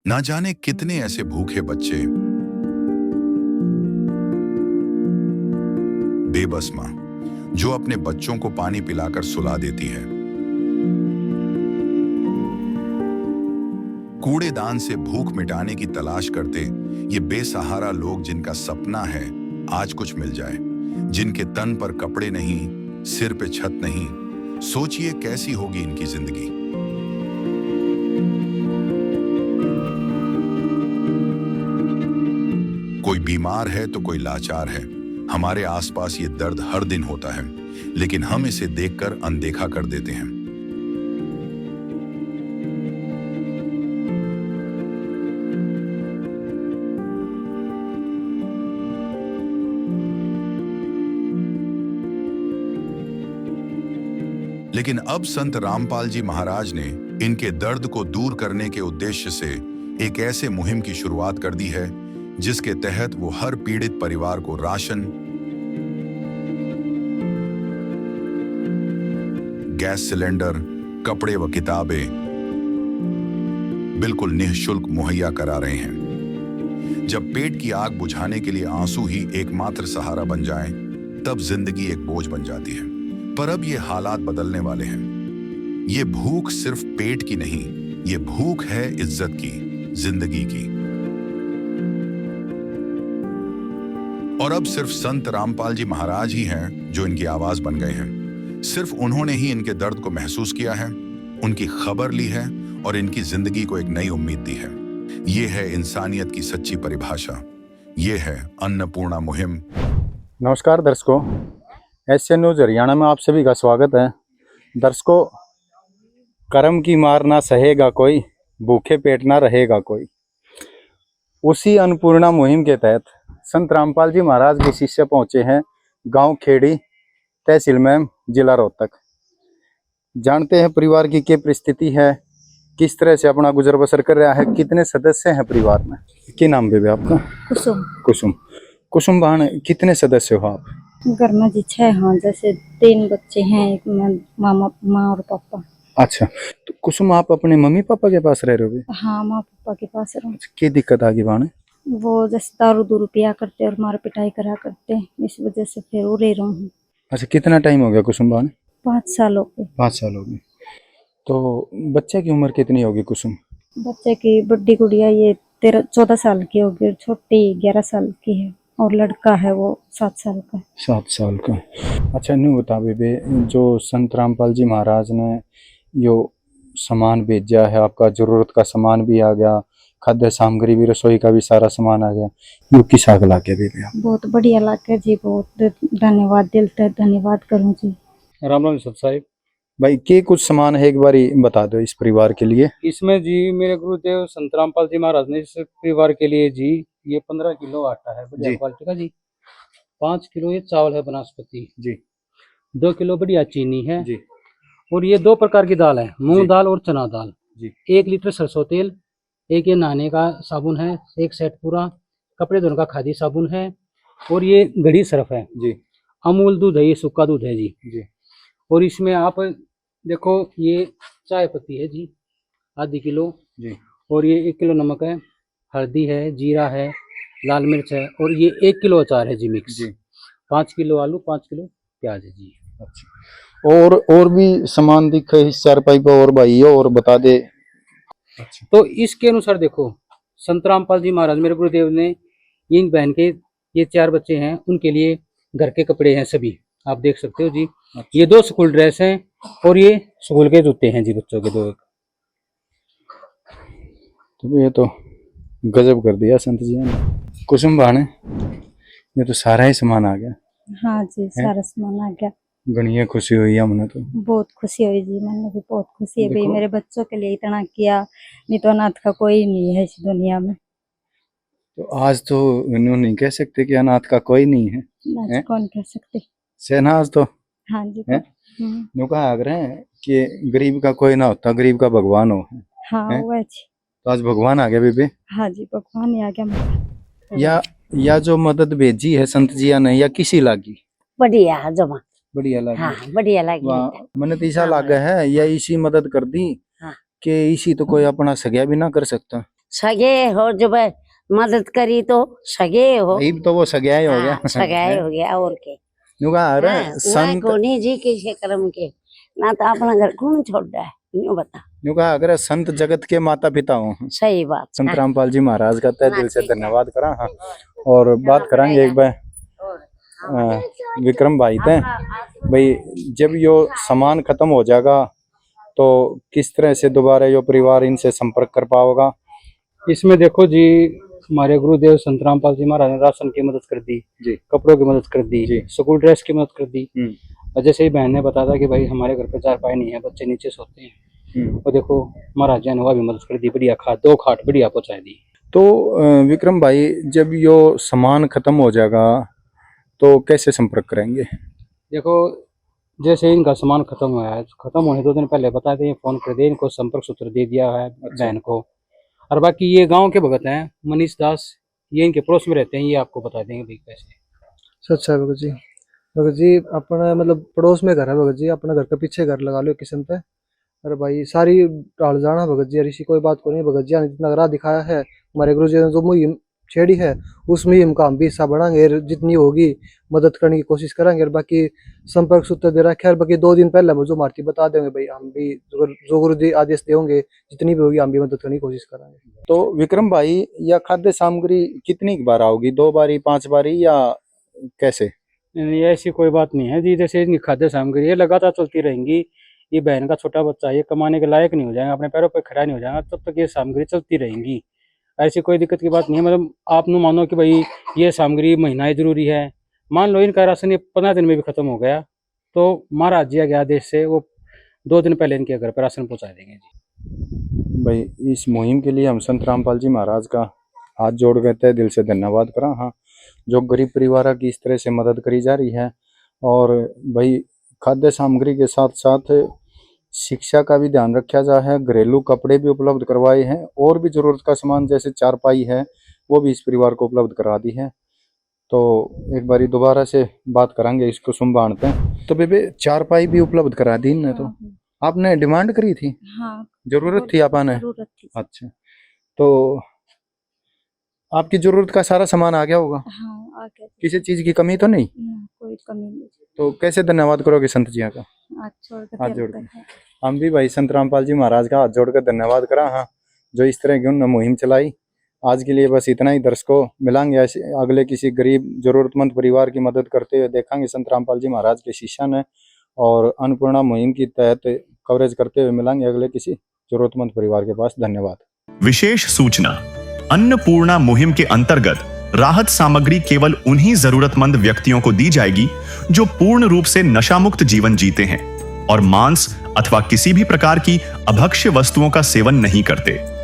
ना जाने कितने ऐसे भूखे बच्चे, बेबस मां जो अपने बच्चों को पानी पिलाकर सुला देती है, कूड़ेदान से भूख मिटाने की तलाश करते ये बेसहारा लोग जिनका सपना है आज कुछ मिल जाए, जिनके तन पर कपड़े नहीं, सिर पे छत नहीं। सोचिए कैसी होगी इनकी जिंदगी। कोई बीमार है तो कोई लाचार है। हमारे आसपास ये दर्द हर दिन होता है, लेकिन हम इसे देखकर अनदेखा कर देते हैं। लेकिन अब संत रामपाल जी महाराज ने इनके दर्द को दूर करने के उद्देश्य से एक ऐसे मुहिम की शुरुआत कर दी है जिसके तहत वो हर पीड़ित परिवार को राशन, गैस सिलेंडर, कपड़े व किताबें बिल्कुल निःशुल्क मुहैया करा रहे हैं। जब पेट की आग बुझाने के लिए आंसू ही एकमात्र सहारा बन जाएं, तब जिंदगी एक बोझ बन जाती है। पर अब ये हालात बदलने वाले हैं। ये भूख सिर्फ पेट की नहीं, ये भूख है इज्जत की, जिंदगी की। और अब सिर्फ संत रामपाल जी महाराज ही हैं जो इनकी आवाज बन गए हैं। सिर्फ उन्होंने ही इनके दर्द को महसूस किया है, उनकी खबर ली है और इनकी जिंदगी को एक नई उम्मीद दी है। ये है इंसानियत की सच्ची परिभाषा। ये है अन्नपूर्णा मुहिम। नमस्कार दर्शकों, एशियन न्यूज हरियाणा में आप सभी का स्वागत है। दर्शकों, कर्म की मार ना सहेगा कोई, भूखे पेट ना रहेगा कोई। उसी अन्नपूर्णा मुहिम के तहत संत रामपाल जी महाराज के शिष्य पहुंचे हैं गांव खेड़ी, तहसील में, जिला रोहतक। जानते हैं परिवार की क्या परिस्थिति है, किस तरह से अपना गुजर बसर कर रहा है, कितने सदस्य हैं परिवार में। क्या नाम बेबे आपका? कुसुम। कुसुम। कुसुम बहन, कितने सदस्य हो आप? घर में जी 6 हाँ, जैसे 3 बच्चे हैं, एक में माँ और पापा। अच्छा, तो कुसुम आप अपने मम्मी पापा के पास रह रहे हो? हाँ, माँ पापा के पास रहूं। क्या दिक्कत आ गई बाने? वो जैसे दारू दूरू पिया करते और मार पिटाई करा करते, इस वजह से फिर वो रह रहा हूँ। अच्छा, कितना टाइम हो गया कुसुम बाने? 5 साल हो गए। 5 साल हो गए। तो बच्चे की उम्र कितनी होगी कुसुम? बच्चे की बड़ी गुड़िया ये 14 साल की होगी, छोटी 11 साल की है, और लड़का है वो 7 साल का। 7 साल का। अच्छा, न्यू बता बेबे, जो संत रामपाल जी महाराज ने यो सामान भेजा है, आपका जरूरत का सामान भी आ गया, खाद्य सामग्री भी, रसोई का भी सारा सामान आ गया, यो किस आग लगे बेबे आप? बहुत बढ़िया लगे जी, बहुत धन्यवाद, दिल से धन्यवाद करूँ जी। राम राम सत साहिब। भाई के कुछ सामान है एक बारी बता दो इस परिवार के लिए। इसमें जी मेरे गुरुदेव संत रामपाल जी महाराज ने इस परिवार के लिए जी ये 15 किलो आटा है बढ़िया क्वालिटी का जी, 5 किलो ये चावल है बनास्पति जी, 2 किलो बढ़िया चीनी है जी, और ये 2 प्रकार की दाल है, मूंग दाल और चना दाल जी, 1 लीटर सरसों तेल, एक ये नहाने का साबुन है, एक सेट पूरा कपड़े धोने का खादी साबुन है, और ये घड़ी सर्फ है जी, अमूल दूध है, ये सूखा दूध है जी। जी, और इसमें आप देखो ये चाय पत्ती है जी आधी किलो जी, और ये 1 किलो नमक है, हल्दी है, जीरा है, लाल मिर्च है, और ये 1 किलो अचार है जी मिक्स जी। 5 किलो आलू, 5 किलो प्याज है जी। अच्छा, और भी सामान दिखे इस चारपाई पे और भाई और बता दे। अच्छा, तो इसके अनुसार देखो संत रामपाल जी महाराज मेरे गुरुदेव ने इन बहन के ये 4 बच्चे हैं उनके लिए घर के कपड़े हैं सभी, आप देख सकते हो जी। अच्छा। ये 2 स्कूल ड्रेस हैं और ये स्कूल के जूते हैं जी बच्चों के 2। तो ये तो गजब कर दिया संत जी ने। कुसुम बहन, ये तो सारा ही सामान आ गया। हाँ जी, सारा सामान आ गया। गणिया खुशी हुई हमने तो। बहुत खुशी हुई जी, मैंने भी बहुत खुशी है भाई, मेरे बच्चों के लिए इतना किया, नहीं तो अनाथ का कोई नहीं है इस दुनिया में। तो आज तो इन्होंने नहीं कह सकते कि अनाथ का कोई नहीं है, आज कौन कह सकते। सेना आज तो हाँ जी। नो कहा आग्रह है कि गरीब का कोई ना होता, गरीब का भगवान हो। हाँ वो तो आज भगवान आ गया बेबे। हाँ जी, भगवान ही आ गया। या जो मदद भेजी है संत जी ने या किसी लागी बढ़िया जमा बढ़िया लागी। हाँ, बढ़िया लगी। मैंने तीसरा लागा है या इसी मदद कर दी कि इसी तो कोई अपना सगया भी ना कर सकता। सगे हो जब मदद करी तो सगे हो। भाई तो वो सगाई हो गया। हाँ, सगाई हो गया और के। यूं कहा अरे हाँ, वहाँ संत, कोनी जी के कर्म के ना तो अपना घर कौन छोड़ रहा है, यूं बता। यूं कहा अगर संत जगत के माता पिता हो सही बात। संत हाँ। रामपाल जी महाराज का तहे दिल से ठीक है। धन्यवाद करा। हाँ, और बात करांगे एक बार विक्रम भाई थे भाई, जब यो सामान खत्म हो जाएगा तो किस तरह से दोबारा यो परिवार इनसे संपर्क कर पाओगा? इसमें देखो जी, हमारे गुरुदेव संत रामपाल जी महाराज ने राशन की मदद कर दी जी, कपड़ों की मदद कर दी जी। स्कूल ड्रेस की मदद कर दी। और जैसे ही बहन ने बताया था कि भाई हमारे घर पे चारपाई नहीं है, बच्चे नीचे सोते हैं, और देखो महाराज जी ने वह भी मदद कर दी, बढ़िया खाट 2 खाट बढ़िया पहुंचा दी। तो विक्रम भाई, जब यो सामान खत्म हो जाएगा तो कैसे संपर्क करेंगे? देखो जैसे इनका सामान खत्म हुआ है, खत्म होने 2 दिन पहले बता दें, फोन कर दें, इनको संपर्क सूत्र दे दिया है बहन को। और बाकी ये गांव के भगत हैं मनीष दास, ये इनके पड़ोस में रहते हैं, ये आपको बता देंगे भाई कैसे। अच्छा है भगत जी अपना मतलब पड़ोस में घर है भगत जी, अपना घर के पीछे घर लगा लो किस्म पे। अरे भाई सारी डाल जाना भगत जी, ऐसी कोई बात को नहीं भगत जी ने जितना राह दिखाया है हमारे गुरु जी ने जो मुहिम छेड़ी है उस मुहिम का हम भी हिस्सा बढ़ाएंगे और जितनी होगी मदद करने की कोशिश करेंगे। और बाकी संपर्क सूत्र दे रखा है, बाकी 2 दिन पहले जो मारती बता देंगे भाई, हम भी जो गुरु जी आदेश देंगे जितनी भी होगी हम भी मदद करने की कोशिश करेंगे। तो विक्रम भाई, यह खाद्य सामग्री कितनी बार आओगी? 2 बारी, 5 बारी या कैसे? नहीं, ऐसी कोई बात नहीं है जी। जैसे इनकी खाद्य सामग्री है लगातार चलती रहेंगी। ये बहन का छोटा बच्चा है, ये कमाने के लायक नहीं हो जाएगा, अपने पैरों पर खड़ा नहीं हो जाएगा, तब तक ये सामग्री चलती रहेंगी। ऐसी कोई दिक्कत की बात नहीं है। मतलब आप नु मानो कि भाई ये सामग्री महीना जरूरी है, मान लो इनका राशन ये 15 दिन में भी खत्म हो गया तो महाराज जी के आदेश से वो 2 दिन पहले इनके घर पर राशन पहुंचा देंगे जी। भाई इस मुहिम के लिए हम संत रामपाल जी महाराज का हाथ जोड़ के तहे दिल से धन्यवाद करा। हाँ, जो गरीब परिवार की इस तरह से मदद करी जा रही है, और भाई खाद्य सामग्री के साथ साथ शिक्षा का भी ध्यान रखा जा है, घरेलू कपड़े भी उपलब्ध करवाए हैं, और भी जरूरत का सामान जैसे चारपाई है वो भी इस परिवार को उपलब्ध करा दी है। तो एक बारी दोबारा से बात करांगे, इसको संभालते हैं। तो बेबे चारपाई भी उपलब्ध करा दी ने? तो आपने डिमांड करी थी? हाँ, जरूरत थी आपने? जरूरत थी। अच्छा, तो आपकी जरूरत का सारा सामान आ गया होगा? हाँ, आ गया। किसी चीज की कमी तो नहीं? कोई कमी नहीं। तो कैसे धन्यवाद करोगे संत जी का? हाथ जोड़ के हाथ जोड़ चलते हैं। हम भी भाई संत रामपाल जी महाराज का हाथ जोड़कर धन्यवाद करा। हाँ, जो इस तरह की उन्होंने मुहिम चलाई। आज के लिए बस इतना ही। दर्शकों, मिलांगे ऐसे अगले किसी गरीब जरूरतमंद परिवार की मदद करते हुए देखेंगे संत रामपाल जी महाराज के शिष्य ने, और अन्नपूर्णा मुहिम की तहत कवरेज करते हुए मिलांगे अगले किसी जरूरतमंद परिवार के पास। धन्यवाद। विशेष सूचना, अन्नपूर्णा मुहिम के अंतर्गत राहत सामग्री केवल उन्हीं जरूरतमंद व्यक्तियों को दी जाएगी जो पूर्ण रूप से नशा मुक्त जीवन जीते हैं और मांस अथवा किसी भी प्रकार की अभक्ष्य वस्तुओं का सेवन नहीं करते।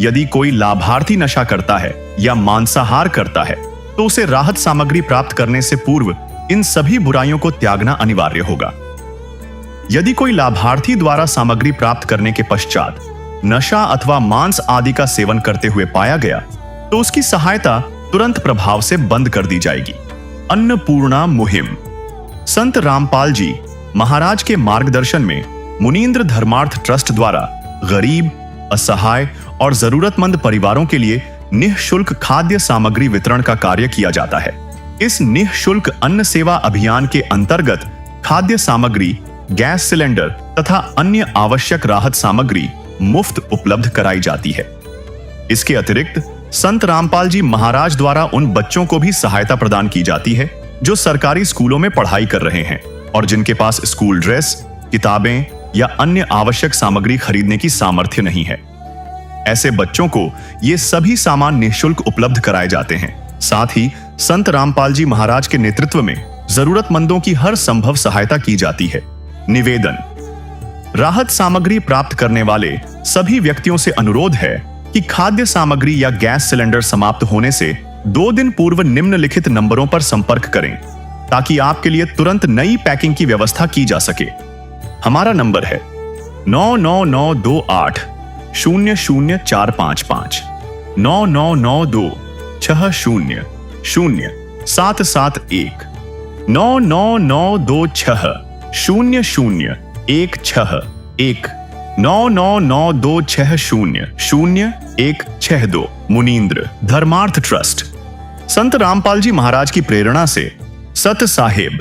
यदि कोई लाभार्थी नशा करता है या मांसाहार करता है तो उसे राहत सामग्री प्राप्त करने से पूर्व इन सभी बुराइयों को त्यागना अनिवार्य होगा। यदि कोई लाभार्थी द्वारा सामग्री प्राप्त करने के पश्चात नशा अथवा मांस आदि का सेवन करते हुए पाया गया तो उसकी सहायता तुरंत प्रभाव से बंद कर दी जाएगी। अन्नपूर्णा मुहिम संत रामपाल जी महाराज के मार्गदर्शन में मुनींद्र धर्मार्थ ट्रस्ट द्वारा गरीब, असहाय और जरूरतमंद परिवारों के लिए निःशुल्क खाद्य सामग्री वितरण का कार्य किया जाता है। इस निःशुल्क अन्न सेवा अभियान के अंतर्गत खाद्य सामग्री, गैस सिलेंडर तथा अन्य आवश्यक राहत सामग्री मुफ्त उपलब्ध कराई जाती है। इसके अतिरिक्त संत रामपाल जी महाराज द्वारा उन बच्चों को भी सहायता प्रदान की जाती है जो सरकारी स्कूलों में पढ़ाई कर रहे हैं और जिनके पास स्कूल ड्रेस, किताबें या अन्य आवश्यक सामग्री खरीदने की सामर्थ्य नहीं है। ऐसे बच्चों को ये सभी सामान निःशुल्क उपलब्ध कराए जाते हैं। साथ ही संत रामपाल जी महाराज के नेतृत्व में जरूरतमंदों की हर संभव सहायता की जाती है। निवेदन, राहत सामग्री प्राप्त करने वाले सभी व्यक्तियों से अनुरोध है कि खाद्य सामग्री या गैस सिलेंडर समाप्त होने से 2 दिन पूर्व निम्नलिखित नंबरों पर संपर्क करें ताकि आपके लिए तुरंत नई पैकिंग की व्यवस्था की जा सके। हमारा नंबर है 99928 00455 9992 60 0771 99926 00 161 99926 00 162 मुनींद्र धर्मार्थ ट्रस्ट। संत रामपाल जी महाराज की प्रेरणा से सत साहेब